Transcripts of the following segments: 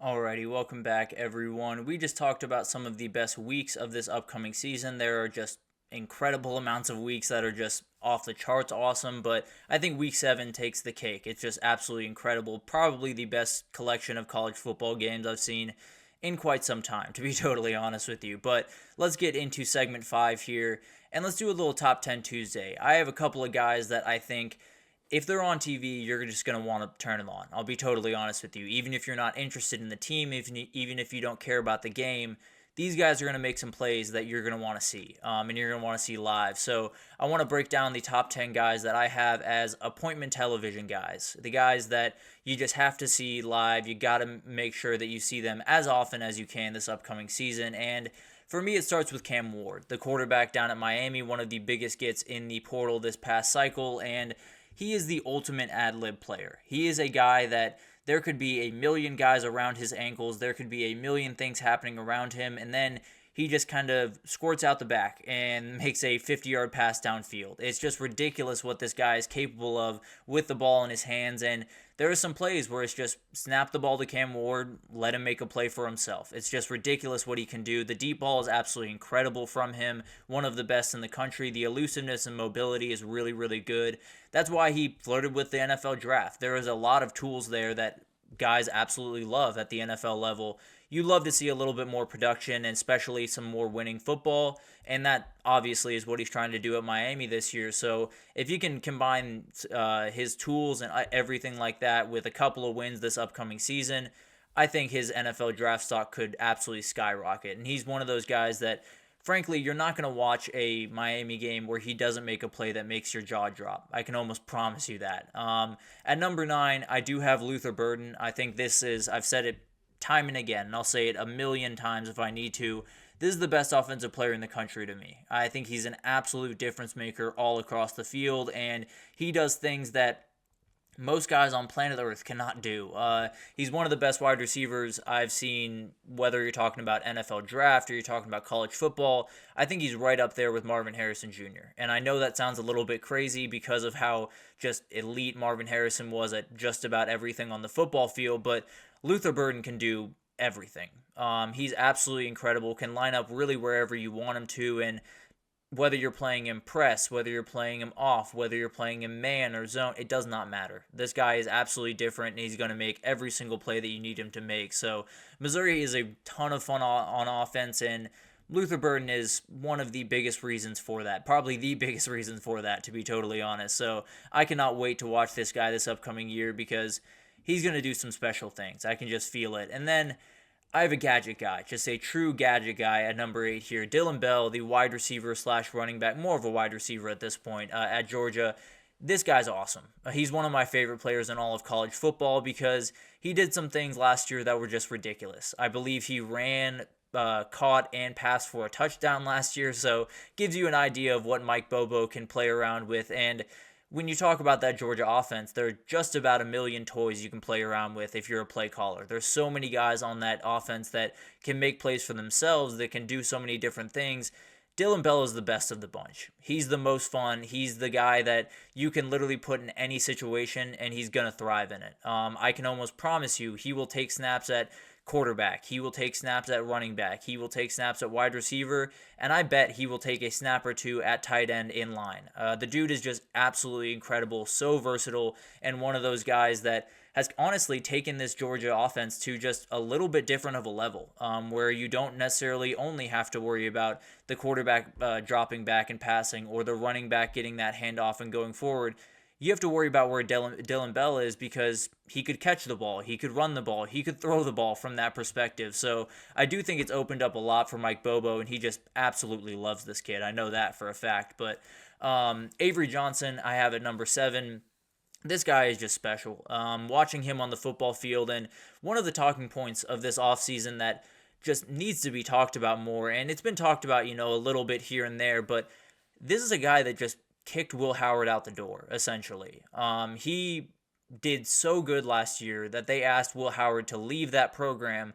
Alrighty, welcome back, everyone. We just talked about some of the best weeks of this upcoming season. There are just incredible amounts of weeks that are just off the charts awesome, but I think week 7 takes the cake. It's just absolutely incredible. Probably the best collection of college football games I've seen in quite some time, to be totally honest with you. But let's get into segment 5 here, and let's do a little top 10 Tuesday. I have a couple of guys that I think if they're on TV, you're just going to want to turn them on. I'll be totally honest with you. Even if you're not interested in the team, even if you don't care about the game, these guys are going to make some plays that you're going to want to see, and you're going to want to see live. So I want to break down the top 10 guys that I have as appointment television guys, the guys that you just have to see live. You got to make sure that you see them as often as you can this upcoming season. And for me, it starts with Cam Ward, the quarterback down at Miami, one of the biggest gets in the portal this past cycle, and he is the ultimate ad-lib player. He is a guy that there could be a million guys around his ankles. There could be a million things happening around him. And then he just kind of squirts out the back and makes a 50-yard pass downfield. It's just ridiculous what this guy is capable of with the ball in his hands. And there are some plays where it's just snap the ball to Cam Ward, let him make a play for himself. It's just ridiculous what he can do. The deep ball is absolutely incredible from him, one of the best in the country. The elusiveness and mobility is really, really good. That's why he flirted with the NFL draft. There is a lot of tools there that guys absolutely love at the NFL level. You love to see a little bit more production and especially some more winning football, and that obviously is what he's trying to do at Miami this year. So if you can combine his tools and everything like that with a couple of wins this upcoming season, I think his NFL draft stock could absolutely skyrocket. And he's one of those guys that, frankly, you're not going to watch a Miami game where he doesn't make a play that makes your jaw drop. I can almost promise you that. At number 9, I do have Luther Burden. I think this is, I've said it time and again, and I'll say it a million times if I need to. This is the best offensive player in the country to me. I think he's an absolute difference maker all across the field, and he does things that most guys on planet Earth cannot do. He's one of the best wide receivers I've seen, whether you're talking about NFL draft or you're talking about college football. I think he's right up there with Marvin Harrison Jr. And I know that sounds a little bit crazy because of how just elite Marvin Harrison was at just about everything on the football field, but Luther Burden can do everything. He's absolutely incredible, can line up really wherever you want him to, and whether you're playing him press, whether you're playing him off, whether you're playing him man or zone, it does not matter. This guy is absolutely different, and he's going to make every single play that you need him to make. So Missouri is a ton of fun on offense, and Luther Burden is one of the biggest reasons for that. Probably the biggest reason for that, to be totally honest. So I cannot wait to watch this guy this upcoming year because he's going to do some special things. I can just feel it. And then I have a gadget guy, just a true gadget guy at number 8 here. Dillon Bell, the wide receiver slash running back, more of a wide receiver at this point at Georgia. This guy's awesome. He's one of my favorite players in all of college football because he did some things last year that were just ridiculous. I believe he ran, caught, and passed for a touchdown last year, so gives you an idea of what Mike Bobo can play around with. And when you talk about that Georgia offense, there are just about a million toys you can play around with if you're a play caller. There's so many guys on that offense that can make plays for themselves, that can do so many different things. Dillon Bell is the best of the bunch. He's the most fun. He's the guy that you can literally put in any situation, and he's going to thrive in it. I can almost promise you he will take snaps at quarterback. He will take snaps at running back. He will take snaps at wide receiver. And I bet he will take a snap or two at tight end in line. The dude is just absolutely incredible, so versatile, and one of those guys that has honestly taken this Georgia offense to just a little bit different of a level, where you don't necessarily only have to worry about the quarterback dropping back and passing or the running back getting that handoff and going forward. You have to worry about where Dillon Bell is because he could catch the ball, he could run the ball, he could throw the ball from that perspective. So I do think it's opened up a lot for Mike Bobo, and he just absolutely loves this kid. I know that for a fact. But Avery Johnson, I have at number 7. This guy is just special. Watching him on the football field, and one of the talking points of this offseason that just needs to be talked about more, and it's been talked about, a little bit here and there, but this is a guy that just kicked Will Howard out the door, essentially. He did so good last year that they asked Will Howard to leave that program,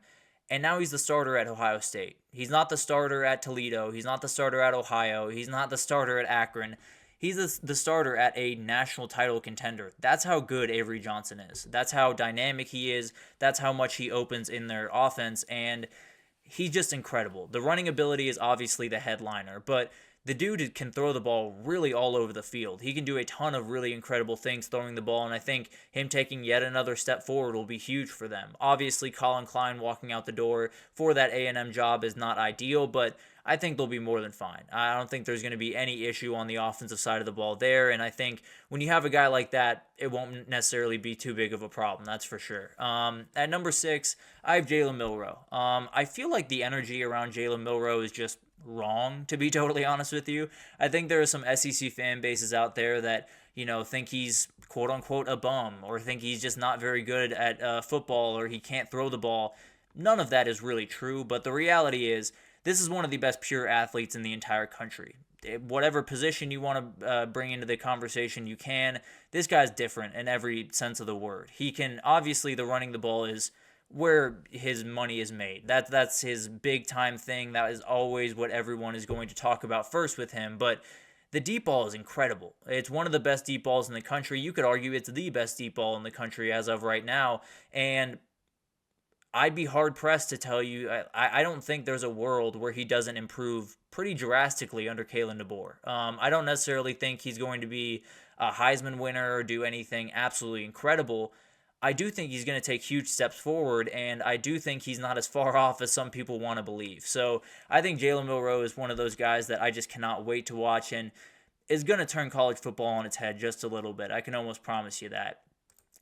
and now he's the starter at Ohio State. He's not the starter at Toledo. He's not the starter at Ohio. He's not the starter at Akron. He's the starter at a national title contender. That's how good Avery Johnson is. That's how dynamic he is. That's how much he opens in their offense. And he's just incredible. The running ability is obviously the headliner, but the dude can throw the ball really all over the field. He can do a ton of really incredible things throwing the ball, and I think him taking yet another step forward will be huge for them. Obviously, Colin Klein walking out the door for that A&M job is not ideal, but I think they'll be more than fine. I don't think there's going to be any issue on the offensive side of the ball there, and I think when you have a guy like that, it won't necessarily be too big of a problem, that's for sure. At number 6, I have Jalen Milroe. I feel like the energy around Jalen Milroe is just wrong, to be totally honest with you. I think there are some SEC fan bases out there that, think he's quote unquote a bum, or think he's just not very good at football, or he can't throw the ball. None of that is really true, but the reality is this is one of the best pure athletes in the entire country. Whatever position you want to bring into the conversation, you can. This guy's different in every sense of the word. He can, obviously, the running the ball is where his money is made. That's his big time thing. That is always what everyone is going to talk about first with him. But the deep ball is incredible. It's one of the best deep balls in the country. You could argue it's the best deep ball in the country as of right now. And I'd be hard pressed to tell you, I don't think there's a world where he doesn't improve pretty drastically under Kalen DeBoer. I don't necessarily think he's going to be a Heisman winner or do anything absolutely incredible. I do think he's going to take huge steps forward, and I do think he's not as far off as some people want to believe. So I think Jalen Milroe is one of those guys that I just cannot wait to watch, and is going to turn college football on its head just a little bit. I can almost promise you that.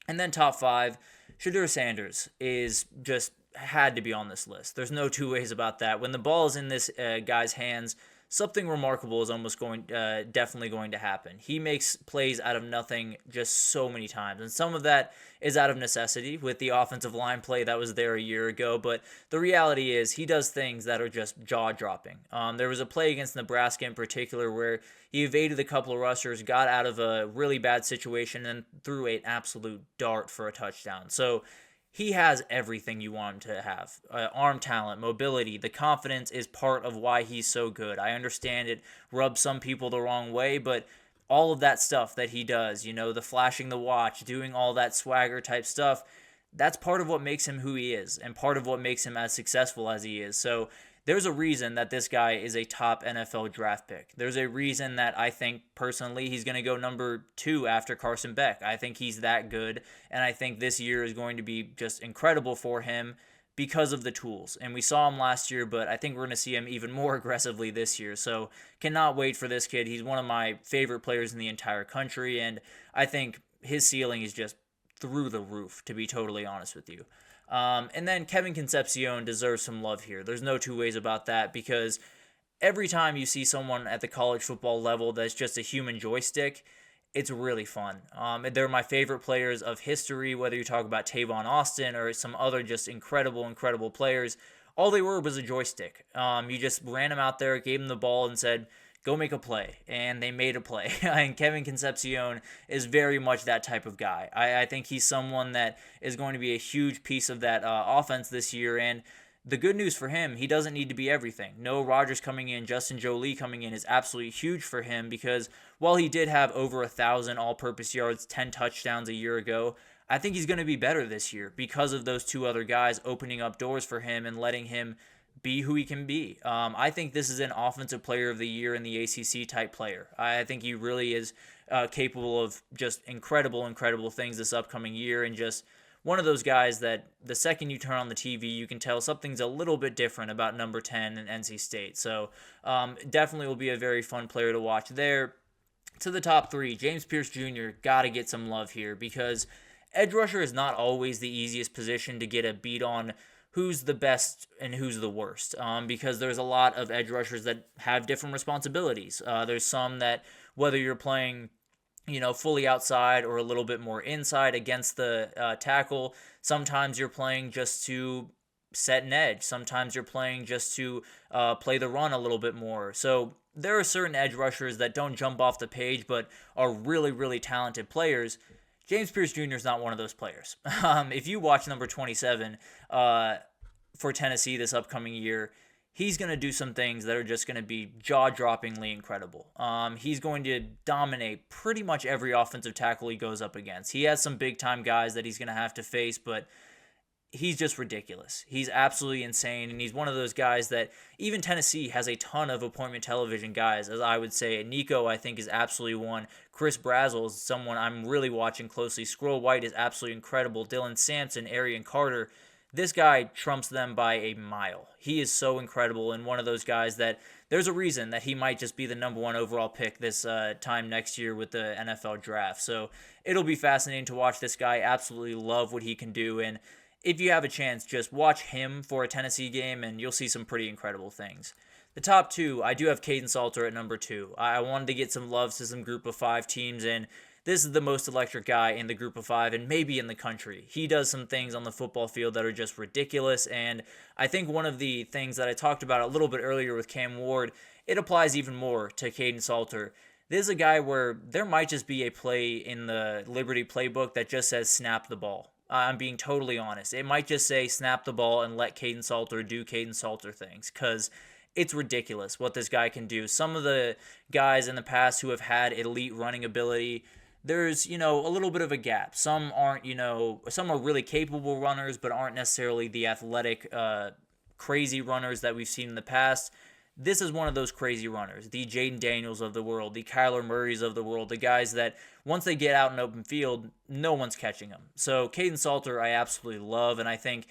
And then top 5, Shedeur Sanders is just had to be on this list. There's no two ways about that. When the ball is in this guy's hands, something remarkable is definitely going to happen. He makes plays out of nothing just so many times, and some of that is out of necessity with the offensive line play that was there a year ago, but the reality is he does things that are just jaw-dropping. There was a play against Nebraska in particular where he evaded a couple of rushers, got out of a really bad situation, and threw an absolute dart for a touchdown. So he has everything you want him to have. Arm talent, mobility, the confidence is part of why he's so good. I understand it rubs some people the wrong way, but all of that stuff that he does, the flashing the watch, doing all that swagger type stuff, that's part of what makes him who he is and part of what makes him as successful as he is. So there's a reason that this guy is a top NFL draft pick. There's a reason that I think, personally, he's going to go number 2 after Carson Beck. I think he's that good, and I think this year is going to be just incredible for him because of the tools. And we saw him last year, but I think we're going to see him even more aggressively this year. So cannot wait for this kid. He's one of my favorite players in the entire country, and I think his ceiling is just through the roof, to be totally honest with you. And then Kevin Concepcion deserves some love here. There's no two ways about that, because every time you see someone at the college football level that's just a human joystick, it's really fun. They're my favorite players of history, whether you talk about Tavon Austin or some other just incredible players. All they were was a joystick. You just ran them out there, gave them the ball, and said, go make a play, and they made a play. And Kevin Concepcion is very much that type of guy. I think he's someone that is going to be a huge piece of that offense this year, and the good news for him, he doesn't need to be everything. Noah Rogers coming in, Justin Jolie coming in is absolutely huge for him, because while he did have over 1,000 all-purpose yards, 10 touchdowns a year ago, I think he's going to be better this year because of those two other guys opening up doors for him and letting him be who he can be. I think this is an offensive player of the year in the ACC type player. I think he really is capable of just incredible things this upcoming year, and just one of those guys that the second you turn on the TV, you can tell something's a little bit different about number 10 in NC State. So definitely will be a very fun player to watch there. To the top 3, James Pierce Jr. got to get some love here, because edge rusher is not always the easiest position to get a beat on who's the best and who's the worst, because there's a lot of edge rushers that have different responsibilities. There's some that, whether you're playing fully outside or a little bit more inside against the tackle, sometimes you're playing just to set an edge. Sometimes you're playing just to play the run a little bit more. So there are certain edge rushers that don't jump off the page but are really talented players. James Pierce Jr. is not one of those players. If you watch number 27 for Tennessee this upcoming year, he's going to do some things that are just going to be jaw-droppingly incredible. He's going to dominate pretty much every offensive tackle he goes up against. He has some big-time guys that he's going to have to face, but he's just ridiculous. He's absolutely insane, and he's one of those guys that even Tennessee has a ton of appointment television guys, as I would say. Nico, I think, is absolutely one. Chris Brazzell is someone I'm really watching closely. Squirrel White is absolutely incredible. Dylan Sampson, Arian Carter. This guy trumps them by a mile. He is so incredible, and one of those guys that there's a reason that he might just be the number one overall pick this time next year with the NFL draft. So it'll be fascinating to watch this guy. Absolutely love what he can do, and if you have a chance, just watch him for a Tennessee game, and you'll see some pretty incredible things. The top two, I do have Caden Salter at number 2. I wanted to get some love to some group of 5 teams, and this is the most electric guy in the group of 5 and maybe in the country. He does some things on the football field that are just ridiculous, and I think one of the things that I talked about a little bit earlier with Cam Ward, it applies even more to Caden Salter. This is a guy where there might just be a play in the Liberty playbook that just says snap the ball. I'm being totally honest. It might just say snap the ball and let Caden Salter do Caden Salter things, because it's ridiculous what this guy can do. Some of the guys in the past who have had elite running ability, there's, a little bit of a gap. Some aren't, some are really capable runners, but aren't necessarily the athletic, crazy runners that we've seen in the past. This is one of those crazy runners, the Jaden Daniels of the world, the Kyler Murrays of the world, the guys that once they get out in open field, no one's catching them. So Caden Salter I absolutely love, and I think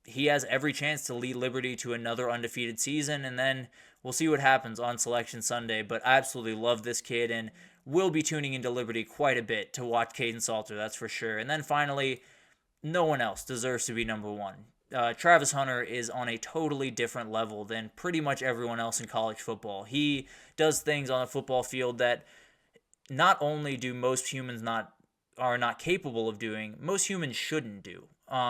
he has every chance to lead Liberty to another undefeated season, and then we'll see what happens on Selection Sunday. But I absolutely love this kid, and will be tuning into Liberty quite a bit to watch Caden Salter, that's for sure. And then finally, no one else deserves to be number 1. Travis Hunter is on a totally different level than pretty much everyone else in college football. He does things on a football field that not only do most humans are not capable of doing, most humans shouldn't do.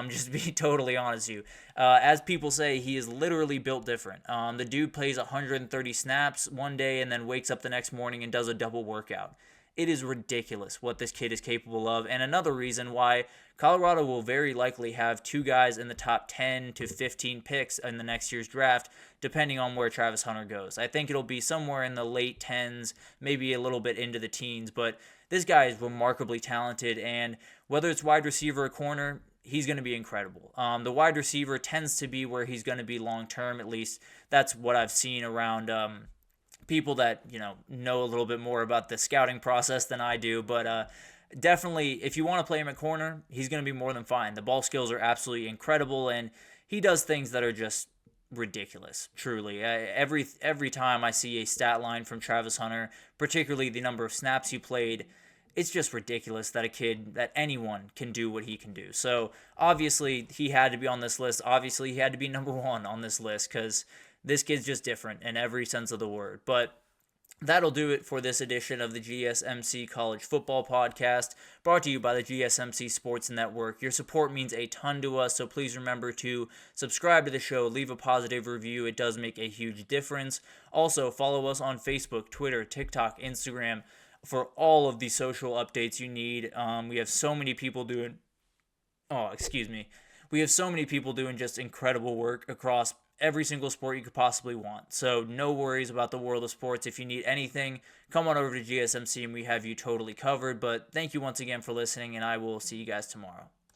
Just to be totally honest with you. As people say, he is literally built different. The dude plays 130 snaps one day and then wakes up the next morning and does a double workout. It is ridiculous what this kid is capable of, and another reason why Colorado will very likely have 2 guys in the top 10 to 15 picks in the next year's draft, depending on where Travis Hunter goes. I think it'll be somewhere in the late 10s, maybe a little bit into the teens, but this guy is remarkably talented, and whether it's wide receiver or corner, he's going to be incredible. The wide receiver tends to be where he's going to be long-term, at least that's what I've seen around people that know a little bit more about the scouting process than I do, but definitely if you want to play him at corner, he's going to be more than fine. The ball skills are absolutely incredible, and he does things that are just ridiculous, truly. Every time I see a stat line from Travis Hunter, particularly the number of snaps he played, it's just ridiculous that anyone can do what he can do. So obviously he had to be on this list. Obviously he had to be number 1 on this list, because this kid's just different in every sense of the word. But that'll do it for this edition of the GSMC College Football Podcast, brought to you by the GSMC Sports Network. Your support means a ton to us, so please remember to subscribe to the show, leave a positive review. It does make a huge difference. Also, follow us on Facebook, Twitter, TikTok, Instagram for all of the social updates you need. We have so many people doing... We have so many people doing just incredible work across every single sport you could possibly want. So no worries about the world of sports. If you need anything, come on over to GSMC and we have you totally covered. But thank you once again for listening, and I will see you guys tomorrow.